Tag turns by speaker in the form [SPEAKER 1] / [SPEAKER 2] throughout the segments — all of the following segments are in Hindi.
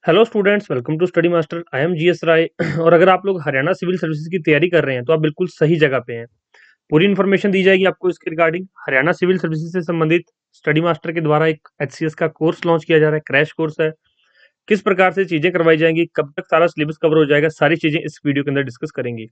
[SPEAKER 1] Hello students, welcome to study master. I am GS Rai. और अगर आप लोग हरियाणा सिविल सर्विसेज की तैयारी कर रहे हैं तो आप बिल्कुल सही जगह पे हैं। पूरी इन्फॉर्मेशन दी जाएगी आपको इसके रिगार्डिंग। हरियाणा सिविल सर्विसेज से संबंधित स्टडी मास्टर के द्वारा एक एचसीएस का कोर्स लॉन्च किया जा रहा है, क्रैश कोर्स है। किस प्रकार से चीजें करवाई जाएंगी, कब तक सारा सिलेबस कवर हो जाएगा, सारी चीजें इस वीडियो के अंदर डिस्कस करेंगे।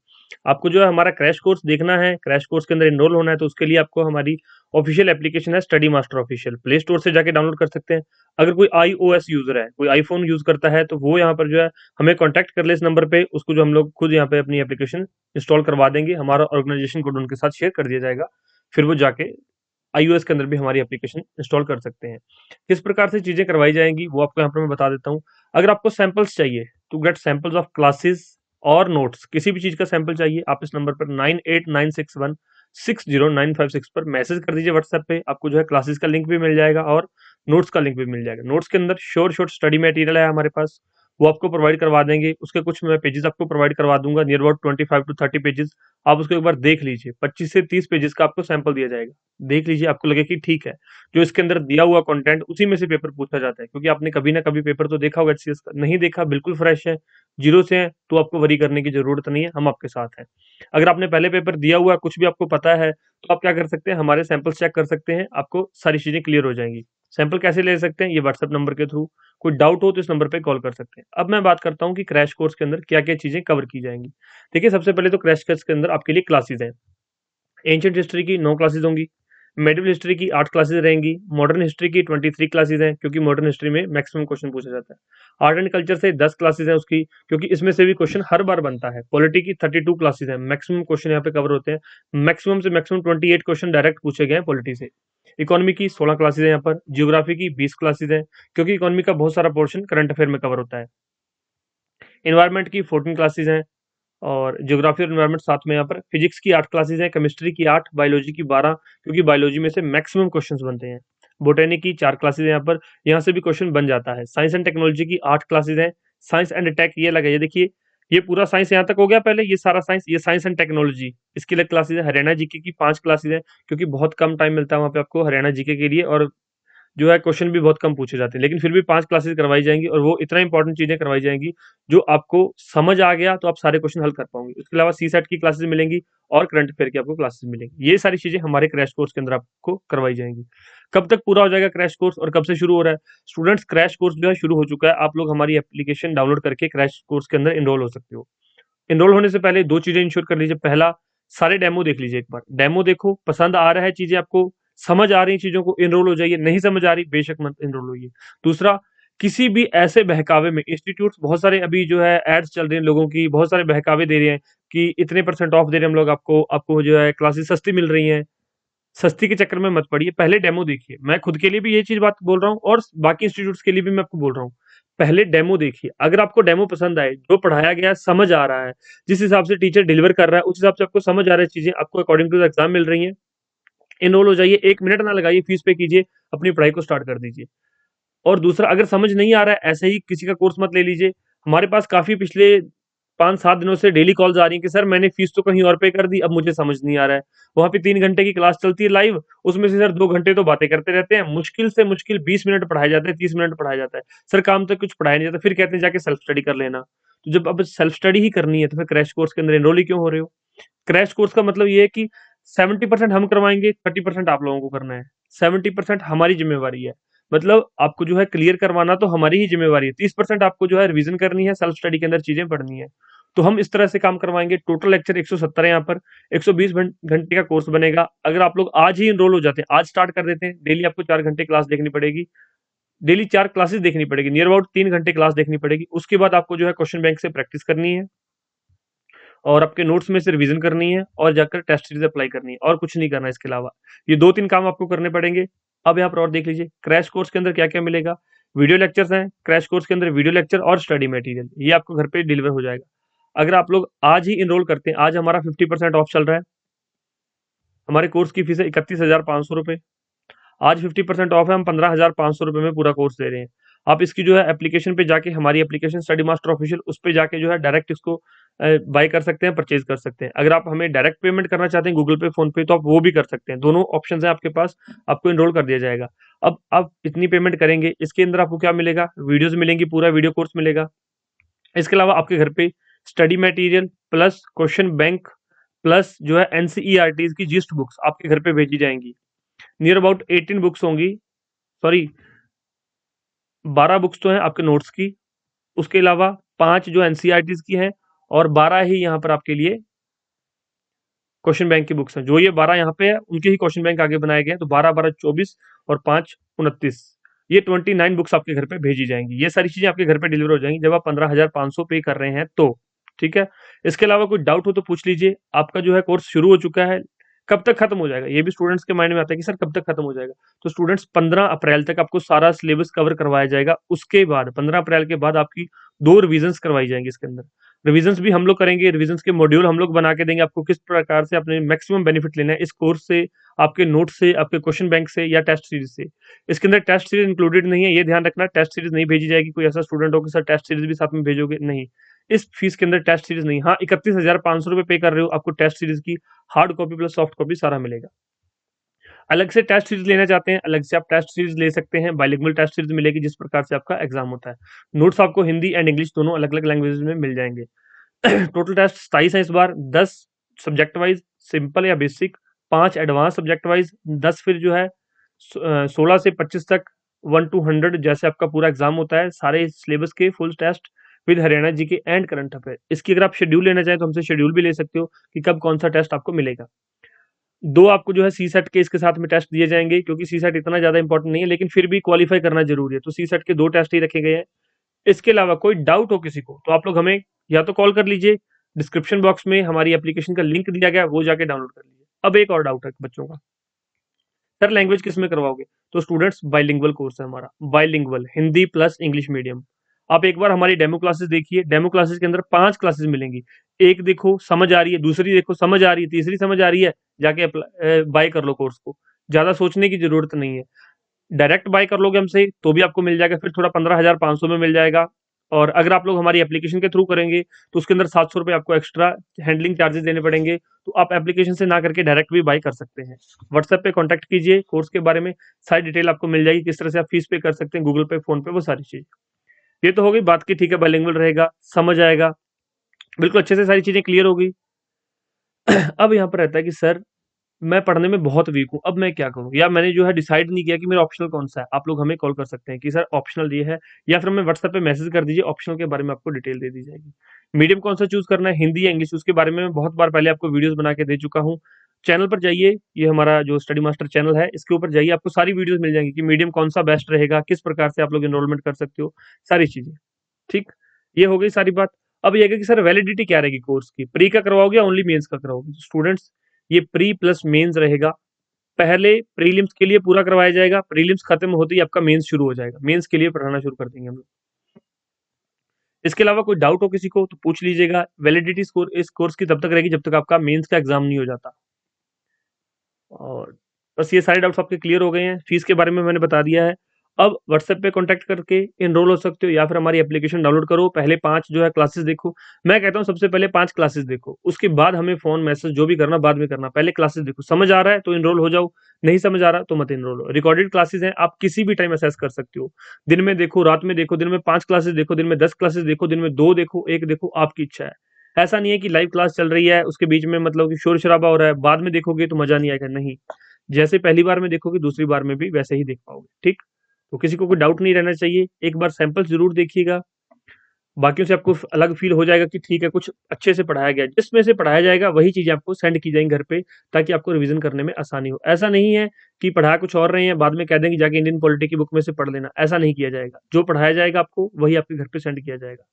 [SPEAKER 1] आपको जो है हमारा क्रैश कोर्स देखना है, क्रैश कोर्स के अंदर एनरोल होना है, तो उसके लिए आपको हमारी ऑफिशियल एप्लीकेशन है study master official, play store से जाके डाउनलोड कर सकते हैं। अगर कोई iOS यूजर है, कोई आईफोन यूज करता है, तो वो यहाँ पर जो है हमें कॉन्टैक्ट कर ले इस नंबर पे, उसको जो हम लोग खुद यहाँ पे अपनी एप्लीकेशन इंस्टॉल करवा देंगे। हमारा ऑर्गेनाइजेशन कोड उनके साथ शेयर कर दिया जाएगा, फिर वो जाके iOS के अंदर भी हमारी एप्लीकेशन इंस्टॉल कर सकते हैं। किस प्रकार से चीजें करवाई जाएंगी वो आपको यहाँ पर मैं बता देता हूँ। अगर आपको सैंपल्स चाहिए, to get samples of classes और नोट्स, किसी भी चीज का सैंपल चाहिए, आप इस नंबर पर 9896160956 पर मैसेज कर दीजिए व्हाट्सएप पे। आपको जो है क्लासेस का लिंक भी मिल जाएगा और नोट्स का लिंक भी मिल जाएगा। नोट्स के अंदर शॉर्ट स्टडी मटेरियल है हमारे पास, वो आपको प्रोवाइड करवा देंगे। उसके कुछ मैं पेजेस आपको प्रोवाइड करवा दूंगा, नियर अबाउट 25 to 30 पेजेस। आप उसको एक बार देख लीजिए। 25 से 30 पेजेस का आपको सैंपल दिया जाएगा, देख लीजिए, आपको लगे कि ठीक है जो इसके अंदर दिया हुआ कंटेंट, उसी में से पेपर पूछा जाता है। क्योंकि आपने कभी ना कभी पेपर तो देखा होगा एचसीएस का, नहीं देखा बिल्कुल फ्रेश है, जीरो से है, तो आपको वरी करने की जरूरत नहीं है, हम आपके साथ हैं। अगर आपने पहले पेपर दिया हुआ है, कुछ भी आपको पता है, तो आप क्या कर सकते हैं, हमारे सैंपल्स चेक कर सकते हैं, आपको सारी चीजें क्लियर हो जाएंगी। सैंपल कैसे ले सकते हैं, ये व्हाट्सएप नंबर के थ्रू। कोई डाउट हो तो इस नंबर पे कॉल कर सकते हैं। अब मैं बात करता हूँ कि क्रैश कोर्स के अंदर क्या क्या चीजें कवर की जाएंगी। देखिए, सबसे पहले तो क्रैश कोर्स के अंदर आपके लिए क्लासेस हैं। एंशिएंट हिस्ट्री की 9 क्लासेस होंगी, मेडिवल हिस्ट्री की 8 क्लासेस रहेंगी, मॉडर्न हिस्ट्री की 23 क्लासेस हैं, क्योंकि मॉडर्न हिस्ट्री में मैक्सिमम क्वेश्चन पूछा जाता है। आर्ट एंड कल्चर से 10 क्लासेस हैं उसकी, क्योंकि इसमें से भी क्वेश्चन हर बार बनता है। पॉलिटी की 32 क्लासेस हैं, मैक्सिमम क्वेश्चन यहाँ पे कवर होते हैं। मैक्सिमम से मैक्सिमम 28 क्वेश्चन डायरेक्ट पूछे गए हैं पॉलिटी से। इकोनॉमी की 16 क्लासेस है यहाँ पर, जियोग्राफी की 20 क्लासेस हैं, क्योंकि इकोनॉमी का बहुत सारा पोर्शन करंट अफेयर में कवर होता है। इन्वायरमेंट की 14 क्लासेस हैं, और ज्योग्राफी और एनवायरनमेंट साथ में। यहाँ पर फिजिक्स की 8 क्लासेस हैं, केमिस्ट्री की 8, बायोलॉजी की 12, क्योंकि बायोलॉजी में से मैक्सिमम क्वेश्चंस बनते हैं। बोटेनी की 4 क्लासेस हैं यहाँ पर, यहाँ से भी क्वेश्चन बन जाता है। साइंस एंड टेक्नोलॉजी की 8 क्लासेस हैं। साइंस एंड टेक ये लगा, ये देखिए, ये पूरा साइंस यहाँ तक हो गया। पहले ये सारा साइंस, ये साइंस एंड टेक्नोलॉजी, इसके लिए क्लासेस है। हरियाणा जीके की 5 क्लासेस हैं, क्योंकि बहुत कम टाइम मिलता है वहाँ पे आपको हरियाणा जीके के लिए, और जो है क्वेश्चन भी बहुत कम पूछे जाते हैं, लेकिन फिर भी 5 क्लासेस करवाई जाएंगी, और वो इतना इंपॉर्टेंट चीजें करवाई जाएंगी जो आपको समझ आ गया तो आप सारे क्वेश्चन हल कर पाओगे। उसके अलावा सी सेट की क्लासेस मिलेंगी, और करंट अफेयर की आपको क्लासेस मिलेंगी। ये सारी चीजें हमारे क्रैश कोर्स के अंदर आपको करवाई जाएंगी। कब तक पूरा हो जाएगा क्रैश कोर्स, और कब से शुरू हो रहा है? स्टूडेंट्स, क्रैश कोर्स जो है शुरू हो चुका है। आप लोग हमारी एप्लीकेशन डाउनलोड करके क्रैश कोर्स के अंदर इनरोल हो सकते हो। इनरोल होने से पहले 2 चीजें इंश्योर कर लीजिए। पहला, सारे डेमो देख लीजिए एक बार। डेमो देखो, पसंद आ रहा है, चीजें आपको समझ आ रही चीजों को, इनरोल हो जाइए। नहीं समझ आ रही, बेशक मत इनरोल होइए। दूसरा, किसी भी ऐसे बहकावे में, इंस्टीट्यूट्स बहुत सारे अभी जो है एड्स चल रही हैं लोगों की, बहुत सारे बहकावे दे रहे हैं कि इतने परसेंट ऑफ दे रहे हैं हम लोग आपको, आपको जो है क्लासेस सस्ती मिल रही हैं। सस्ती के चक्कर में मत पड़िए, पहले डेमो देखिए। मैं खुद के लिए भी ये चीज बात बोल रहा हूँ, और बाकी इंस्टीट्यूट्स के लिए भी मैं आपको बोल रहा हूँ। पहले डेमो देखिए। अगर आपको डेमो पसंद आए, जो पढ़ाया गया है समझ आ रहा है, जिस हिसाब से टीचर डिलीवर कर रहा है, उस हिसाब से आपको समझ आ रहा है, चीजें आपको अकॉर्डिंग टू द एग्जाम मिल रही हैं, इनरोल हो जाइए। 1 मिनट ना लगाइए, फीस पे कीजिए, अपनी पढ़ाई को स्टार्ट कर दीजिए। और दूसरा, अगर समझ नहीं आ रहा है, ऐसे ही किसी का कोर्स मत ले लीजिए। हमारे पास काफी पिछले 5-7 दिनों से डेली कॉल्स आ रही हैं कि सर मैंने फीस तो कहीं और पे कर दी, अब मुझे समझ नहीं आ रहा है। वहां पे 3 घंटे की क्लास चलती है लाइव, उसमें से सर 2 घंटे तो बातें करते रहते हैं। मुश्किल से मुश्किल 20 मिनट पढ़ाया जाता है, 30 मिनट पढ़ाया जाता है। सर काम तो कुछ पढ़ाया नहीं जाता, फिर कहते हैं जाके सेल्फ स्टडी कर लेना। तो जब अब सेल्फ स्टडी ही करनी है, तो फिर क्रैश कोर्स के अंदर एनरोल ही क्यों हो रहे हो? क्रैश कोर्स का मतलब ये है कि 70% हम करवाएंगे, 30% आप लोगों को करना है। 70% हमारी जिम्मेवारी है, मतलब आपको जो है क्लियर करवाना तो हमारी ही जिम्मेवारी है। 30% आपको जो है रिवीजन करनी है, सेल्फ स्टडी के अंदर चीजें पढ़नी है। तो हम इस तरह से काम करवाएंगे। टोटल लेक्चर 170 है यहाँ पर, 120 घंटे का कोर्स बनेगा। अगर आप लोग आज ही इनरोल हो जाते हैं, आज स्टार्ट कर देते हैं, डेली आपको 4 घंटे क्लास देखनी पड़ेगी, डेली 4 क्लासेस देखनी पड़ेगी, नियर अबाउट 3 घंटे क्लास देखनी पड़ेगी। उसके बाद आपको जो है क्वेश्चन बैंक से प्रैक्टिस करनी है, और आपके नोट्स में से रिवीजन करनी है, और जाकर टेस्ट सीरीज अप्लाई करनी है, और कुछ नहीं करना है इसके अलावा। ये 2-3 काम आपको करने पड़ेंगे। अब यहाँ पर और देख लीजिए, क्रैश कोर्स के अंदर क्या क्या मिलेगा। वीडियो लेक्चर्स हैं क्रैश कोर्स के अंदर, वीडियो लेक्चर और स्टडी मटेरियल, ये आपको घर पे डिलीवर हो जाएगा। अगर आप लोग आज ही इनरोल करते हैं, आज हमारा 50% ऑफ चल रहा है। हमारे कोर्स की फीस है 31,500 रुपए। आज 50% ऑफ है, हम 15,500 रुपए में पूरा कोर्स दे रहे हैं। आप इसकी जो है एप्लीकेशन पे जाके, हमारी एप्लीकेशन स्टडी मास्टर ऑफिशियल, उस पे जाके जो है डायरेक्ट इसको बाय कर सकते हैं, परचेज कर सकते हैं। अगर आप हमें डायरेक्ट पेमेंट करना चाहते हैं गूगल पे, फोन पे, तो आप वो भी कर सकते हैं। दोनों ऑप्शन है आपके पास, आपको इनरोल कर दिया जाएगा। अब आप इतनी पेमेंट करेंगे, इसके अंदर आपको क्या मिलेगा, वीडियोस मिलेंगी, पूरा वीडियो कोर्स मिलेगा। इसके अलावा आपके घर पे study material plus question bank plus जो है एनसीईआरटीज की जिस्ट बुक्स आपके घर पे भेजी जाएंगी। नियर अबाउट 18 बुक्स होंगी, सॉरी 12 बुक्स तो हैं आपके नोट्स की, उसके अलावा 5 जो एनसीईआरटीज की हैं और 12 ही यहाँ पर आपके लिए क्वेश्चन बैंक की बुक्स हैं। जो ये 12 यहाँ पे है उनके ही क्वेश्चन बैंक आगे बनाए गए हैं, तो 12 12 24 और 5 29, ये 29 बुक्स आपके घर पे भेजी जाएंगी। ये सारी चीजें आपके घर पे डिलीवर हो जाएंगी जब आप 15,500 पे कर रहे हैं तो। ठीक है, इसके अलावा कोई डाउट हो तो पूछ लीजिए। आपका जो है कोर्स शुरू हो चुका है, कब तक खत्म हो जाएगा ये भी स्टूडेंट्स के माइंड में आता है कि सर कब तक खत्म हो जाएगा। तो स्टूडेंट्स 15 अप्रैल तक आपको सारा सिलेबस कवर करवाया जाएगा। उसके बाद 15 अप्रैल के बाद आपकी 2 रिविजन्स करवाई जाएंगी। इसके अंदर रिविजन्स भी हम लोग करेंगे, रिविजन्स के मॉड्यूल हम लोग बना के देंगे आपको, किस प्रकार से अपने मैक्सिमम बेनिफिट लेना है इस कोर्स से, आपके नोट से, आपके क्वेश्चन बैंक से या टेस्ट सीरीज से। इसके अंदर टेस्ट सीरीज इंक्लूडेड नहीं है, ये ध्यान रखना। टेस्ट सीरीज नहीं भेजी जाएगी। कोई ऐसा स्टूडेंट हो कि सर टेस्ट सीरीज भी साथ में भेजोगे, नहीं, इस फीस के अंदर टेस्ट सीरीज नहीं। हाँ, 31,500 रुपए पे कर रहे हो, आपको टेस्ट सीरीज की hard copy plus soft copy सारा मिलेगा। अलग से टेस्ट सीरीज लेना चाहते हैं, अलग से आप टेस्ट सीरीज ले सकते हैं, बाइलिंगुअल टेस्ट सीरीज मिलेगी जिस प्रकार से आपका एग्जाम होता है। नोट्स आपको हिंदी एंड इंग्लिश दोनों अलग अलग लैंग्वेज में मिल जाएंगे। टोटल टेस्ट 27 है इस बार, 10 सब्जेक्ट वाइज सिंपल या बेसिक, 5 एडवांस सब्जेक्ट वाइज, 10 फिर जो है 16 से 25 तक 1 to 100 जैसे आपका पूरा एग्जाम होता है, सारे सिलेबस के फुल टेस्ट विद हरियाणा जी के एंड करंट अफेयर। इसकी अगर आप शेड्यूल लेना चाहें तो हमसे शेड्यूल भी ले सकते हो कि कब कौन सा टेस्ट आपको मिलेगा। 2 आपको जो है सी सेट के इसके साथ में टेस्ट दिए जाएंगे, क्योंकि सी सेट इतना ज्यादा इंपॉर्टेंट नहीं है लेकिन फिर भी क्वालिफाई करना जरूरी है, तो सी सेट के 2 टेस्ट ही रखे गए हैं। इसके अलावा कोई डाउट हो किसी को तो आप लोग हमें या तो कॉल कर लीजिए, डिस्क्रिप्शन बॉक्स में हमारी एप्लीकेशन का लिंक दिया गया है, वो जाके डाउनलोड कर लीजिए। अब एक और डाउट है बच्चों का, सर लैंग्वेज किस में करवाओगे? तो स्टूडेंट्स बाइलिंगुअल कोर्स है हमारा, bilingual Hindi plus English medium. आप एक बार हमारी डेमो क्लासेस देखिए, डेमो क्लासेस के अंदर 5 क्लासेस मिलेंगी। एक देखो समझ आ रही है, दूसरी देखो समझ आ रही है, तीसरी समझ आ रही है, जाके बाय कर लो कोर्स को, ज्यादा सोचने की जरूरत नहीं है। डायरेक्ट बाय कर लोगे हमसे तो भी आपको मिल जाएगा, फिर थोड़ा 15,500 में मिल जाएगा। और अगर आप लोग हमारी एप्लीकेशन के थ्रू करेंगे तो उसके अंदर 700 रुपये आपको एक्स्ट्रा हैंडलिंग चार्जेस देने पड़ेंगे। तो आप एप्लीकेशन से ना करके डायरेक्ट भी बाय कर सकते हैं। व्हाट्सएप पे कॉन्टैक्ट कीजिए, कोर्स के बारे में सारी डिटेल आपको मिल जाएगी, किस तरह से आप फीस पे कर सकते हैं, गूगल पे, फोन पे, वो सारी चीज। ये तो हो गई बात की, ठीक है बाइलिंगुअल रहेगा, समझ आएगा, बिल्कुल अच्छे से सारी चीजें क्लियर हो गई। अब यहाँ पर रहता है कि सर मैं पढ़ने में बहुत वीक हूँ, अब मैं क्या करूँ, या मैंने जो है डिसाइड नहीं किया कि मेरा ऑप्शनल कौन सा है। आप लोग हमें कॉल कर सकते हैं कि सर ऑप्शनल ये है, या फिर हमें व्हाट्सएप पे मैसेज कर दीजिए, ऑप्शनल के बारे में आपको डिटेल दे दी जाएगी। मीडियम कौन सा चूज करना है, हिंदी या इंग्लिश, उसके बारे में मैं बहुत बार पहले आपको वीडियोस बना के दे चुका हूँ। चैनल पर जाइए, ये हमारा जो स्टडी मास्टर चैनल है इसके ऊपर जाइए, आपको सारी वीडियोस मिल जाएंगी कि मीडियम कौन सा बेस्ट रहेगा, किस प्रकार से आप लोग एनरोलमेंट कर सकते हो, सारी चीजें। ठीक, ये हो गई सारी बात। अब ये है कि सर वैलिडिटी क्या रहेगी कोर्स की, प्री का करवाओगे या ओनली मेंस का करवाओगे? स्टूडेंट्स ये प्री प्लस मेंस रहेगा। पहले प्रीलिम्स के लिए पूरा करवाया जाएगा, प्रीलिम्स खत्म होते ही आपका मेंस शुरू हो जाएगा, मेंस के लिए पढ़ाना शुरू कर देंगे हम लोग। इसके अलावा कोई डाउट हो किसी को तो पूछ लीजिएगा। वैलिडिटी स्कोर इस कोर्स की तब तक रहेगी जब तक आपका मेंस का एग्जाम नहीं हो जाता। और बस ये सारे डाउट्स आपके क्लियर हो गए हैं। फीस के बारे में मैंने बता दिया है। अब व्हाट्सएप पे कांटेक्ट करके एनरोल हो सकते हो, या फिर हमारी एप्लीकेशन डाउनलोड करो, पहले 5 जो है क्लासेस देखो। मैं कहता हूँ सबसे पहले 5 क्लासेस देखो, उसके बाद हमें फोन मैसेज जो भी करना बाद में करना, पहले क्लासेस देखो। समझ आ रहा है तो एनरोल हो जाओ, नहीं समझ आ रहा तो मत एनरोल हो। रिकॉर्डेड क्लासेस हैं, आप किसी भी टाइम असेस कर सकते हो, दिन में देखो, रात में देखो, दिन में 5 क्लासेस देखो, दिन में 10 क्लासेस देखो, दिन में 2 देखो, 1 देखो, आपकी इच्छा है। ऐसा नहीं है कि लाइव क्लास चल रही है उसके बीच में मतलब कि शोर शराबा हो रहा है, बाद में देखोगे तो मजा नहीं आएगा, नहीं। जैसे पहली बार में देखोगे दूसरी बार में भी वैसे ही देख पाओगे। ठीक, तो किसी को कोई डाउट नहीं रहना चाहिए। एक बार सैंपल जरूर देखिएगा, बाकियों से आपको अलग फील हो जाएगा कि ठीक है कुछ अच्छे से पढ़ाया गया। जिसमें से पढ़ाया जाएगा वही चीजें आपको सेंड की जाएंगी घर पे, ताकि आपको रिवीजन करने में आसानी हो। ऐसा नहीं है कि पढ़ा कुछ और रहे हैं बाद में कह देंगे जाके इंडियन पॉलिटी की बुक में से पढ़ लेना, ऐसा नहीं किया जाएगा। जो पढ़ाया जाएगा आपको वही आपके घर पे सेंड किया जाएगा।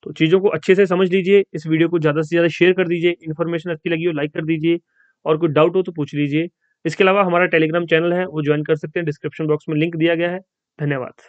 [SPEAKER 1] तो चीजों को अच्छे से समझ लीजिए, इस वीडियो को ज्यादा से ज्यादा शेयर कर दीजिए, इन्फॉर्मेशन अच्छी लगी हो लाइक कर दीजिए, और कोई डाउट हो तो पूछ लीजिए। इसके अलावा हमारा टेलीग्राम चैनल है, वो ज्वाइन कर सकते हैं, डिस्क्रिप्शन बॉक्स में लिंक दिया गया है। धन्यवाद।